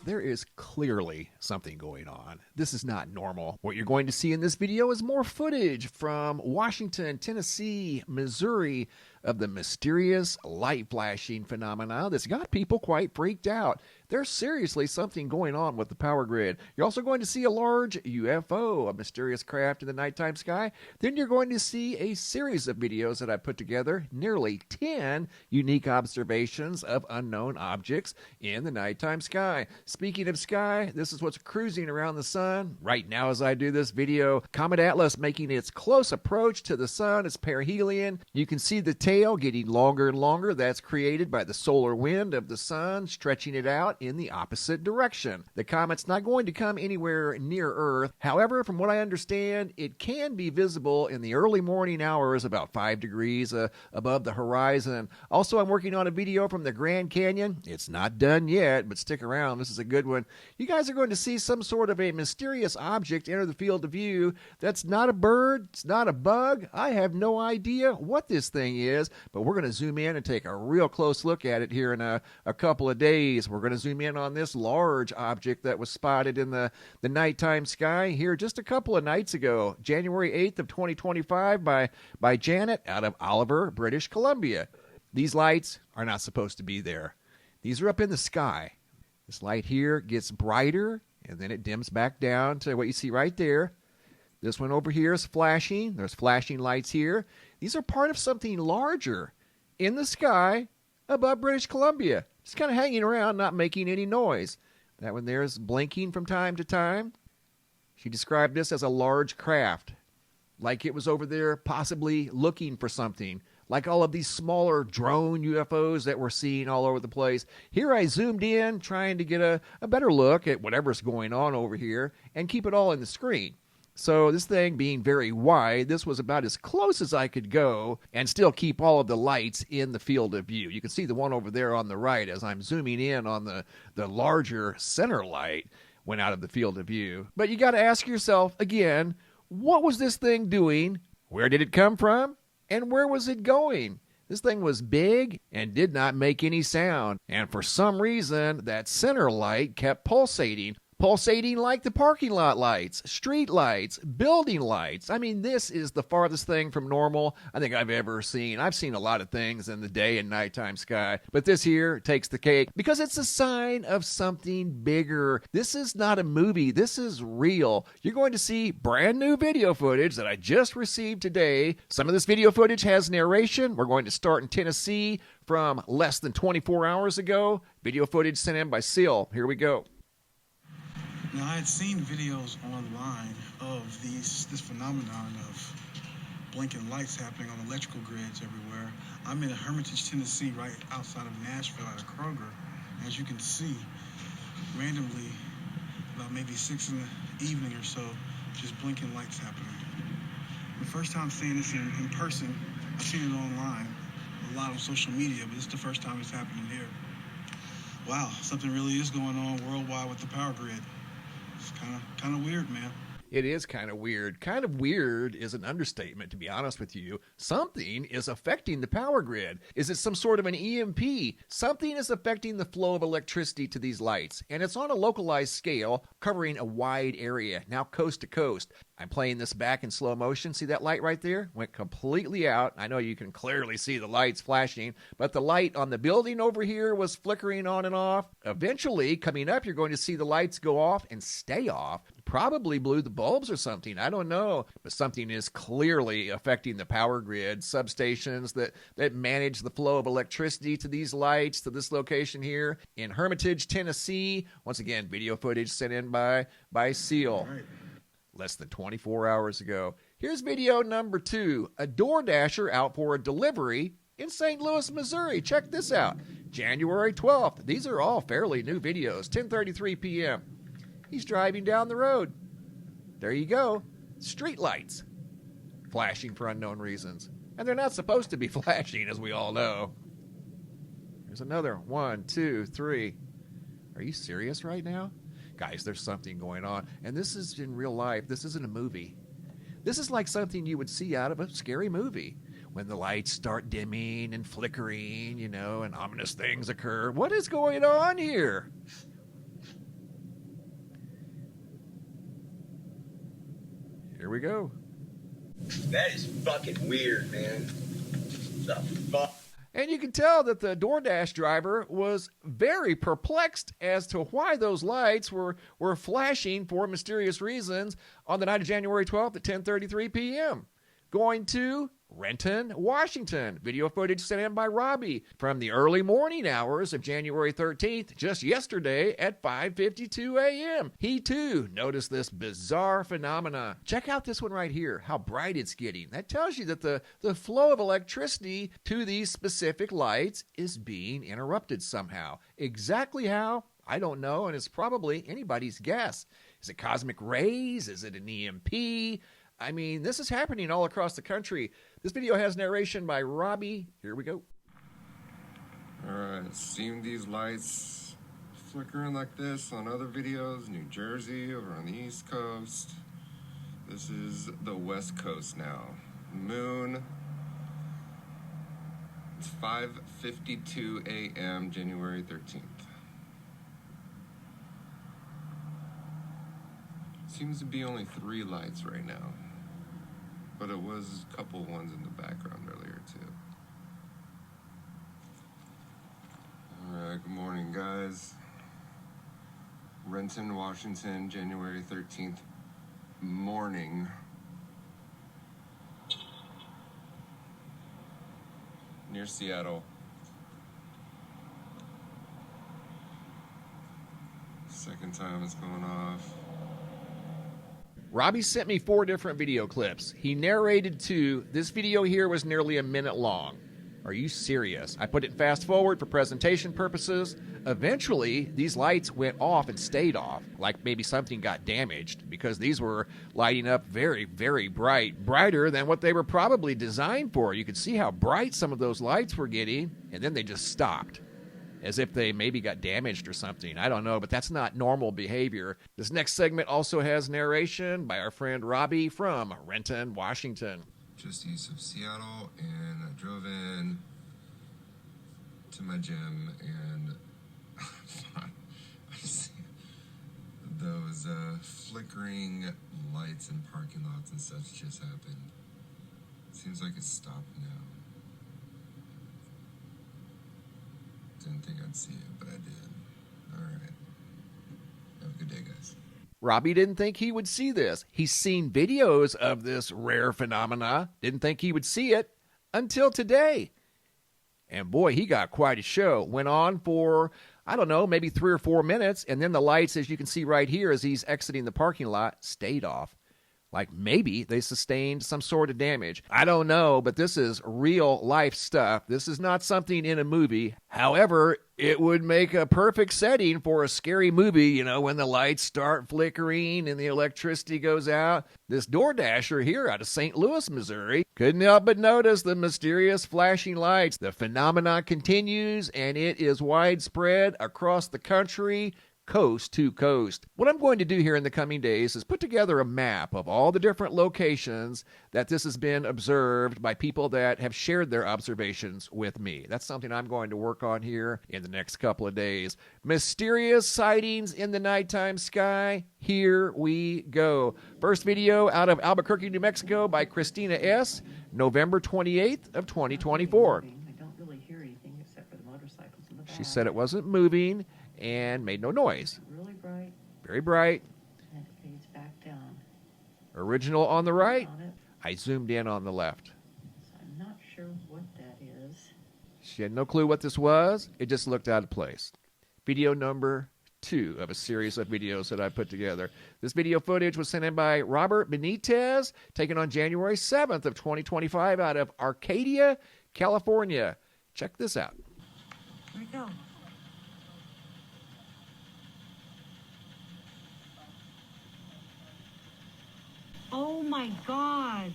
There is clearly something going on. This is not normal. What you're going to see in this video is more footage from Washington, Tennessee, Missouri of the mysterious light flashing phenomena that's got people quite freaked out. There's seriously something going on with the power grid. You're also going to see a large UFO, a mysterious craft in the nighttime sky. Then you're going to see a series of videos that I put together, nearly 10 unique observations of unknown objects in the nighttime sky. Speaking of sky, this is what's cruising around the sun right now as I do this video. Comet Atlas making its close approach to the sun. It's perihelion. You can see the tail getting longer and longer. That's created by the solar wind of the sun stretching it out in the opposite direction. The comet's not going to come anywhere near Earth. However, from what I understand, it can be visible in the early morning hours about 5 degrees above the horizon. Also, I'm working on a video from the Grand Canyon. It's not done yet, but stick around. This is a good one. You guys are going to see some sort of a mysterious object enter the field of view. That's not a bird. It's not a bug. I have no idea what this thing is, but we're going to zoom in and take a real close look at it here in a couple of days. We're going to zoom in on this large object that was spotted in the nighttime sky here just a couple of nights ago, January 8th of 2025 by Janet out of Oliver, British Columbia. These lights are not supposed to be there. These are up in the sky. This light here gets brighter, and then it dims back down to what you see right there. This one over here is flashing. There's flashing lights here. These are part of something larger in the sky above British Columbia. Just kind of hanging around, not making any noise. That one there is blinking from time to time. She described this as a large craft, like it was over there possibly looking for something, like all of these smaller drone UFOs that we're seeing all over the place. Here I zoomed in, trying to get a better look at whatever's going on over here and keep it all in the screen. So this thing being very wide, this was about as close as I could go and still keep all of the lights in the field of view. You can see the one over there on the right as I'm zooming in on the larger center light went out of the field of view. But you got to ask yourself again, what was this thing doing? Where did it come from? And where was it going? This thing was big and did not make any sound. And for some reason, that center light kept pulsating. Pulsating like the parking lot lights, street lights, building lights. I mean, this is the farthest thing from normal I think I've ever seen. I've seen a lot of things in the day and nighttime sky, but this here takes the cake because it's a sign of something bigger. This is not a movie. This is real. You're going to see brand new video footage that I just received today. Some of this video footage has narration. We're going to start in Tennessee from less than 24 hours ago. Video footage sent in by Seal. Here we go. Now, I had seen videos online of this phenomenon of blinking lights happening on electrical grids everywhere. I'm in Hermitage, Tennessee, right outside of Nashville at a Kroger. As you can see, randomly, about maybe 6 in the evening or so, just blinking lights happening. The first time seeing this in person, I've seen it online, a lot on social media, but this is the first time it's happening here. Wow, something really is going on worldwide with the power grid. It's kind of weird, man. It is kind of weird. Kind of weird is an understatement, to be honest with you. Something is affecting the power grid. Is it some sort of an EMP? Something is affecting the flow of electricity to these lights, and it's on a localized scale, covering a wide area, now coast to coast. I'm playing this back in slow motion. See that light right there? Went completely out. I know you can clearly see the lights flashing, but the light on the building over here was flickering on and off. Eventually, coming up, you're going to see the lights go off and stay off. Probably blew the bulbs or something. I don't know. But something is clearly affecting the power grid. Substations that manage the flow of electricity to these lights, to this location here in Hermitage, Tennessee. Once again, video footage sent in by Seal. Right. Less than 24 hours ago. Here's video number 2. A DoorDasher out for a delivery in St. Louis, Missouri. Check this out. January 12th. These are all fairly new videos. 10:33 p.m. He's driving down the road. There you go. Street lights. Flashing for unknown reasons. And they're not supposed to be flashing, as we all know. There's another 1, 2, 3. Are you serious right now? Guys, there's something going on. And this is in real life. This isn't a movie. This is like something you would see out of a scary movie. When the lights start dimming and flickering, and ominous things occur. What is going on here? Here we go. That is fucking weird, man. The fuck? And you can tell that the DoorDash driver was very perplexed as to why those lights were flashing for mysterious reasons on the night of January 12th at 10:33 p.m. Going to Renton, Washington. Video footage sent in by Robbie from the early morning hours of January 13th, just yesterday at 5:52 a.m. He too noticed this bizarre phenomena. Check out this one right here, how bright it's getting. That tells you that the flow of electricity to these specific lights is being interrupted somehow. Exactly how? I don't know, and it's probably anybody's guess. Is it cosmic rays? Is it an EMP? I mean, this is happening all across the country. This video has narration by Robbie. Here we go. Alright, seen these lights flickering like this on other videos. New Jersey, over on the East Coast. This is the West Coast now. Moon. It's 5:52 a.m. January 13th. Seems to be only 3 lights right now. But it was a couple ones in the background earlier too. Alright, good morning guys. Renton, Washington, January 13th morning. Near Seattle. Second time it's going off. Robbie sent me 4 different video clips. He narrated 2. This video here was nearly a minute long. Are you serious? I put it fast forward for presentation purposes. Eventually, these lights went off and stayed off, like maybe something got damaged, because these were lighting up very, very bright, brighter than what they were probably designed for. You could see how bright some of those lights were getting, and then they just stopped, as if they maybe got damaged or something. I don't know, but that's not normal behavior. This next segment also has narration by our friend Robbie from Renton, Washington. Just east of Seattle, and I drove in to my gym, and I see those flickering lights in parking lots and such just happened. Seems like it's stopped now. Didn't think I'd see it, but I did. Alright. Have a good day, guys. Robbie didn't think he would see this. He's seen videos of this rare phenomena. Didn't think he would see it until today. And boy, he got quite a show. Went on for, I don't know, maybe 3 or 4 minutes. And then the lights, as you can see right here, as he's exiting the parking lot, stayed off. Like maybe they sustained some sort of damage. I don't know, but this is real life stuff. This is not something in a movie. However, it would make a perfect setting for a scary movie, you know, when the lights start flickering and the electricity goes out. This DoorDasher here out of St. Louis, Missouri, couldn't help but notice the mysterious flashing lights. The phenomenon continues, and it is widespread across the country, coast to coast. What I'm going to do here in the coming days is put together a map of all the different locations that this has been observed by people that have shared their observations with me. That's something I'm going to work on here in the next couple of days. Mysterious sightings in the nighttime sky. Here we go. First video out of Albuquerque, New Mexico by Christina S., November 28th of 2024. I don't really hear anything except for the motorcycles in the back. She said it wasn't moving and made no noise. Really bright, Very bright. and it fades back down. Original on the right. On it, I zoomed in on the left. so I'm not sure what that is. She had no clue what this was. It just looked out of place. Video number 2 of a series of videos that I put together. This video footage was sent in by Robert Benitez, taken on January 7th of 2025 out of Arcadia, California. Check this out. Where'd it go? Oh my God.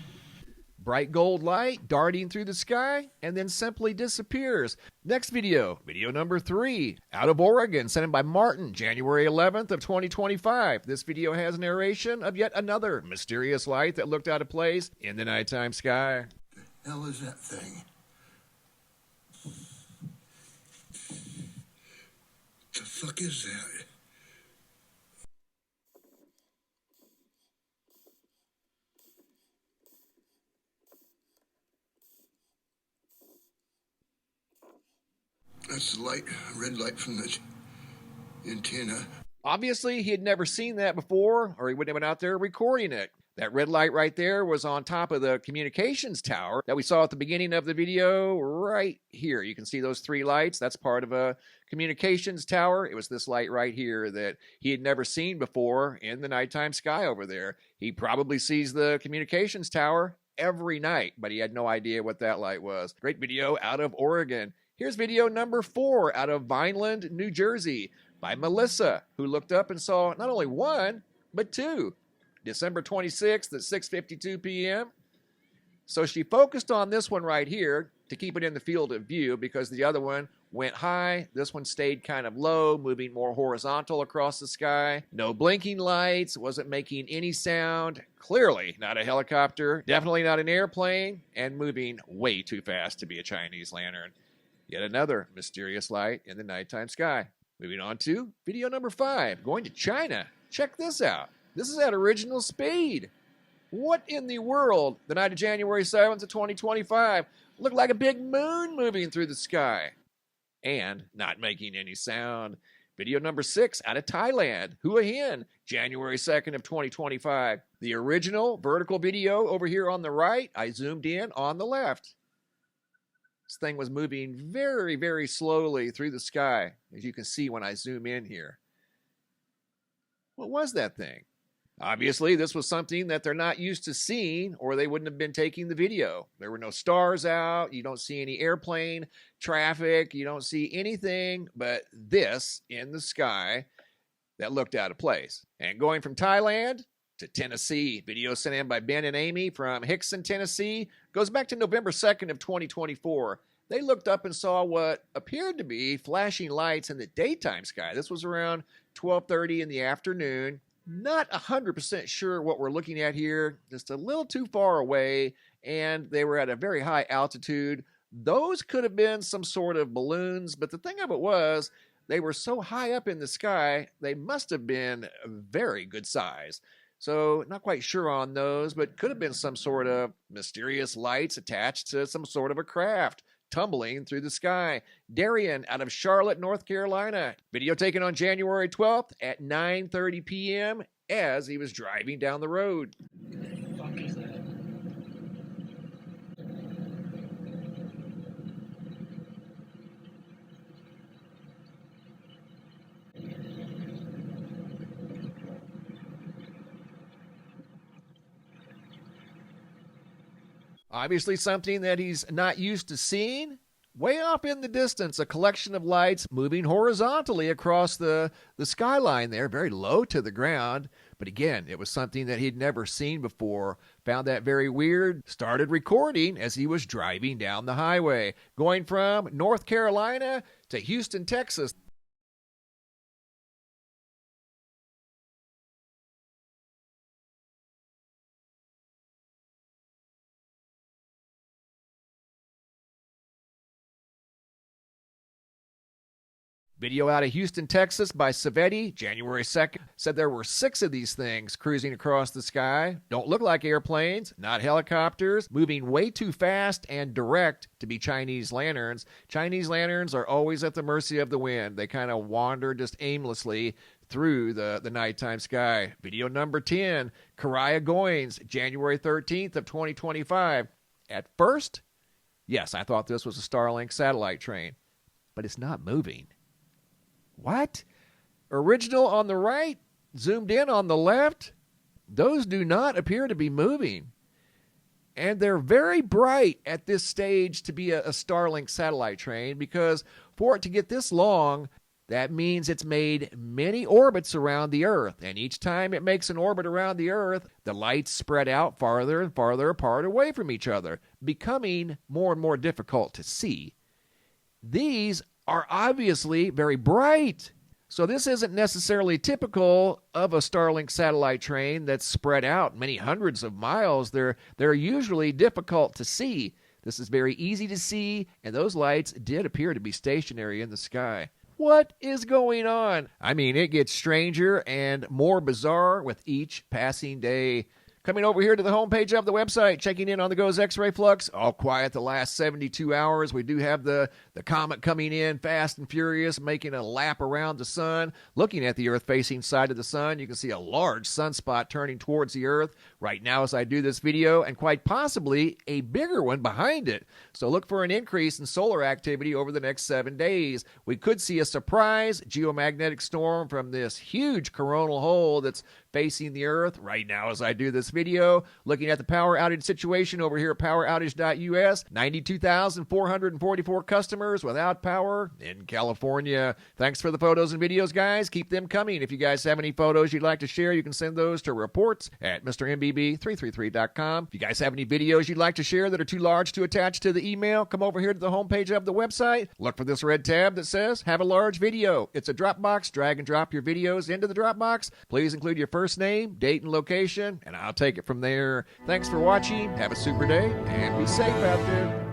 Bright gold light darting through the sky and then simply disappears. Next video, video number 3, out of Oregon, sent in by Martin, January 11th of 2025. This video has narration of yet another mysterious light that looked out of place in the nighttime sky. The hell is that thing? The fuck is that? That's the light, red light from the antenna. Obviously, he had never seen that before, or he wouldn't have been out there recording it. That red light right there was on top of the communications tower that we saw at the beginning of the video right here. You can see those three lights. That's part of a communications tower. It was this light right here that he had never seen before in the nighttime sky over there. He probably sees the communications tower every night, but he had no idea what that light was. Great video out of Oregon. Here's video number 4 out of Vineland, New Jersey by Melissa, who looked up and saw not only one, but two. December 26th at 6:52 p.m. So she focused on this one right here to keep it in the field of view because the other one went high. This one stayed kind of low, moving more horizontal across the sky. No blinking lights, wasn't making any sound. Clearly not a helicopter, definitely not an airplane, and moving way too fast to be a Chinese lantern. Yet another mysterious light in the nighttime sky. Moving on to video number 5, going to China. Check this out. This is at original speed. What in the world? The night of January 7th of 2025 looked like a big moon moving through the sky and not making any sound. Video number 6 out of Thailand. Hua Hin, January 2nd of 2025. The original vertical video over here on the right. I zoomed in on the left. This thing was moving very, very slowly through the sky, as you can see when I zoom in here. What was that thing? Obviously, this was something that they're not used to seeing, or they wouldn't have been taking the video. There were no stars out. You don't see any airplane traffic. You don't see anything but this in the sky that looked out of place. And going from Thailand to Tennessee, video sent in by Ben and Amy from Hickson, Tennessee, goes back to November 2nd of 2024. They looked up and saw what appeared to be flashing lights in the daytime sky. This was around 12:30 in the afternoon. Not 100% sure what we're looking at here, just a little too far away, and they were at a very high altitude. Those could have been some sort of balloons, but the thing of it was, they were so high up in the sky, they must have been very good size. So not quite sure on those, but could have been some sort of mysterious lights attached to some sort of a craft tumbling through the sky. Darian out of Charlotte, North Carolina. Video taken on January 12th at 9:30 p.m. as he was driving down the road. What the fuck is that? Obviously something that he's not used to seeing. Way off in the distance, a collection of lights moving horizontally across the skyline there, very low to the ground. But again, it was something that he'd never seen before. Found that very weird. Started recording as he was driving down the highway, going from North Carolina to Houston, Texas. Video out of Houston, Texas by Savetti, January 2nd, said there were 6 of these things cruising across the sky. Don't look like airplanes, not helicopters, moving way too fast and direct to be Chinese lanterns. Chinese lanterns are always at the mercy of the wind. They kind of wander just aimlessly through the nighttime sky. Video number 10, Karaya Goins, January 13th of 2025. At first, yes, I thought this was a Starlink satellite train, but it's not moving. What? Original on the right, zoomed in on the left? Those do not appear to be moving. And they're very bright at this stage to be a Starlink satellite train, because for it to get this long, that means it's made many orbits around the Earth. And each time it makes an orbit around the Earth, the lights spread out farther and farther apart away from each other, becoming more and more difficult to see. These are obviously very bright. So this isn't necessarily typical of a Starlink satellite train that's spread out many hundreds of miles. They're usually difficult to see. This is very easy to see, and those lights did appear to be stationary in the sky. What is going on? I mean, it gets stranger and more bizarre with each passing day. Coming over here to the homepage of the website, checking in on the GOES X-ray flux. All quiet the last 72 hours. We do have the comet coming in fast and furious, making a lap around the sun. Looking at the Earth-facing side of the sun, you can see a large sunspot turning towards the Earth right now as I do this video, and quite possibly a bigger one behind it. So look for an increase in solar activity over the next 7 days. We could see a surprise geomagnetic storm from this huge coronal hole that's facing the Earth right now as I do this video. Looking at the power outage situation over here at poweroutage.us, 92,444 customers without power in California. Thanks for the photos and videos, guys. Keep them coming. If you guys have any photos you'd like to share, you can send those to reports at mrmbb333.com. If you guys have any videos you'd like to share that are too large to attach to the email, come over here to the homepage of the website. Look for this red tab that says Have a Large Video. It's a Dropbox. Drag and drop your videos into the Dropbox. Please include your first name, date, and location, and I'll take it from there. Thanks for watching. Have a super day, and be safe out there.